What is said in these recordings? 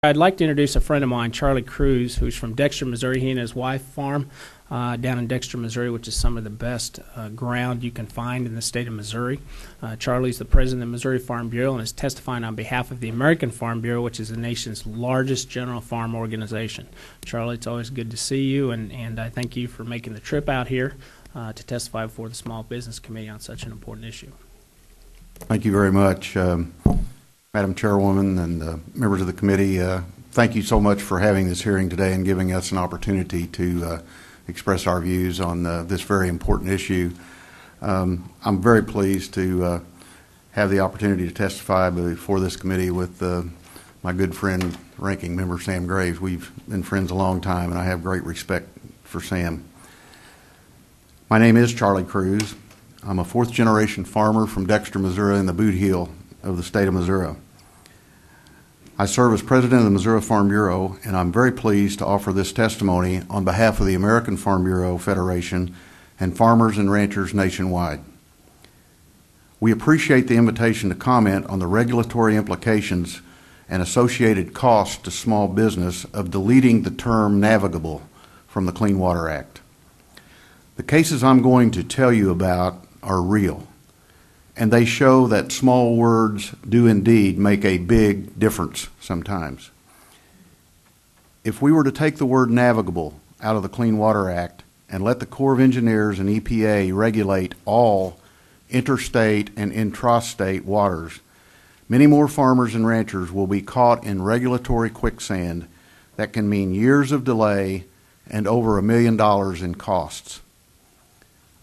I'd like to introduce a friend of mine, Charlie Kruse, who's from Dexter, Missouri. He and his wife farm down in Dexter, Missouri, which is some of the best ground you can find in the state of Missouri. Charlie's the president of the Missouri Farm Bureau and is testifying on behalf of the American Farm Bureau, which is the nation's largest general farm organization. Charlie, it's always good to see you, and I thank you for making the trip out here to testify before the Small Business Committee on such an important issue. Thank you very much. Madam Chairwoman and members of the committee, thank you so much for having this hearing today and giving us an opportunity to express our views on this very important issue. I'm very pleased to have the opportunity to testify before this committee with my good friend, Ranking Member Sam Graves. We've been friends a long time, and I have great respect for Sam. My name is Charlie Kruse. I'm a fourth-generation farmer from Dexter, Missouri, in the Boot Heel of the state of Missouri. I serve as president of the Missouri Farm Bureau, and I'm very pleased to offer this testimony on behalf of the American Farm Bureau Federation and farmers and ranchers nationwide. We appreciate the invitation to comment on the regulatory implications and associated costs to small business of deleting the term navigable from the Clean Water Act. The cases I'm going to tell you about are real, and they show that small words do indeed make a big difference sometimes. If we were to take the word navigable out of the Clean Water Act and let the Corps of Engineers and EPA regulate all interstate and intrastate waters, many more farmers and ranchers will be caught in regulatory quicksand that can mean years of delay and over $1 million in costs.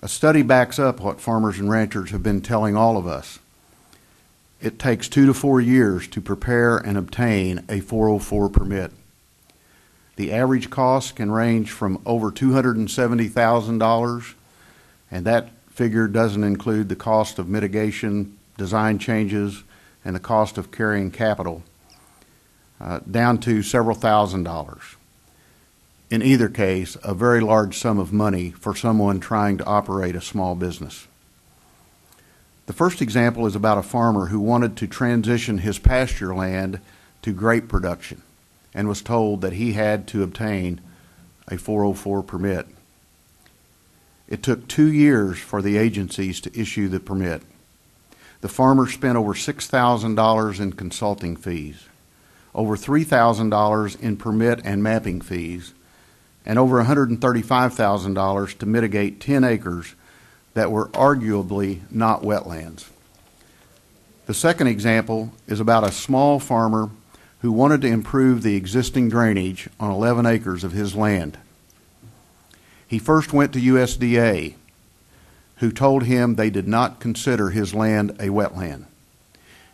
A study backs up what farmers and ranchers have been telling all of us. It takes 2 to 4 years to prepare and obtain a 404 permit. The average cost can range from over $270,000, and that figure doesn't include the cost of mitigation, design changes, and the cost of carrying capital, down to several $1,000s. In either case, a very large sum of money for someone trying to operate a small business. The first example is about a farmer who wanted to transition his pasture land to grape production and was told that he had to obtain a 404 permit. It took 2 years for the agencies to issue the permit. The farmer spent over $6,000 in consulting fees, over $3,000 in permit and mapping fees, and over $135,000 to mitigate 10 acres that were arguably not wetlands. The second example is about a small farmer who wanted to improve the existing drainage on 11 acres of his land. He first went to USDA, who told him they did not consider his land a wetland.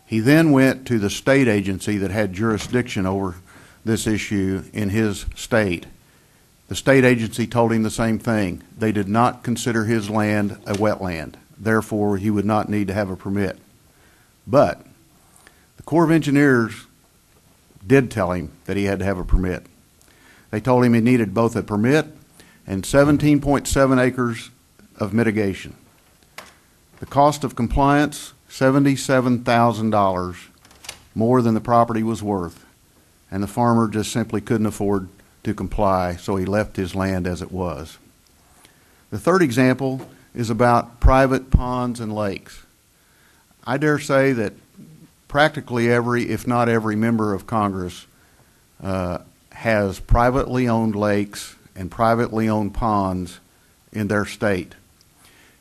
He then went to the state agency that had jurisdiction over this issue in his state. The state agency told him the same thing. They did not consider his land a wetland. Therefore, he would not need to have a permit. But the Corps of Engineers did tell him that he had to have a permit. They told him he needed both a permit and 17.7 acres of mitigation. The cost of compliance, $77,000, more than the property was worth, and the farmer just simply couldn't afford to comply, so he left his land as it was. The third example is about private ponds and lakes. I dare say that practically every, if not every, member of Congress has privately owned lakes and privately owned ponds in their state.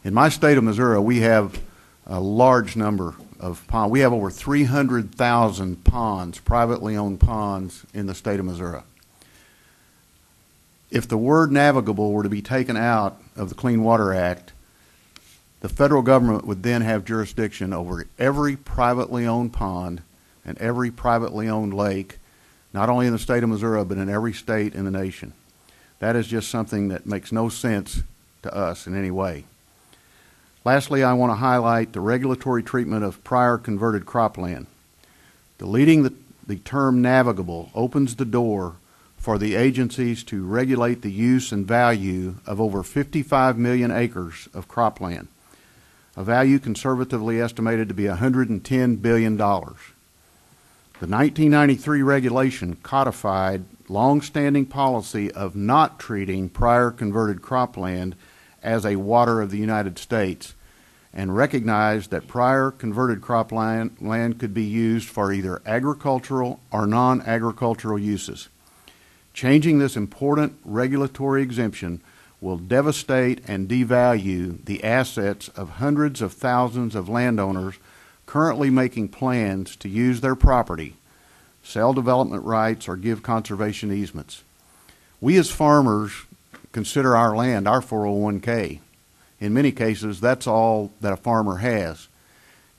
In my state of Missouri, we have a large number of ponds. We have over 300,000 ponds, privately owned ponds in the state of Missouri. If the word navigable were to be taken out of the Clean Water Act, the federal government would then have jurisdiction over every privately owned pond and every privately owned lake, not only in the state of Missouri, but in every state in the nation. That is just something that makes no sense to us in any way. Lastly, I want to highlight the regulatory treatment of prior converted cropland. Deleting the term navigable opens the door for the agencies to regulate the use and value of over 55 million acres of cropland, a value conservatively estimated to be $110 billion. The The 1993 regulation codified long-standing policy of not treating prior converted cropland as a water of the United States and recognized that prior converted cropland could be used for either agricultural or non-agricultural uses. Changing this important regulatory exemption will devastate and devalue the assets of hundreds of thousands of landowners currently making plans to use their property, sell development rights, or give conservation easements. We as farmers consider our land our 401k. In many cases, that's all that a farmer has.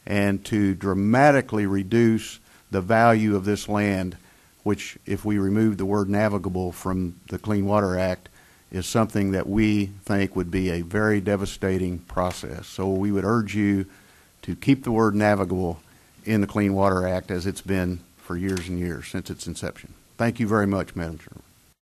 And to dramatically reduce the value of this land, which if we remove the word navigable from the Clean Water Act, is something that we think would be a very devastating process. So we would urge you to keep the word navigable in the Clean Water Act as it's been for years and years since its inception. Thank you very much, Madam Chair.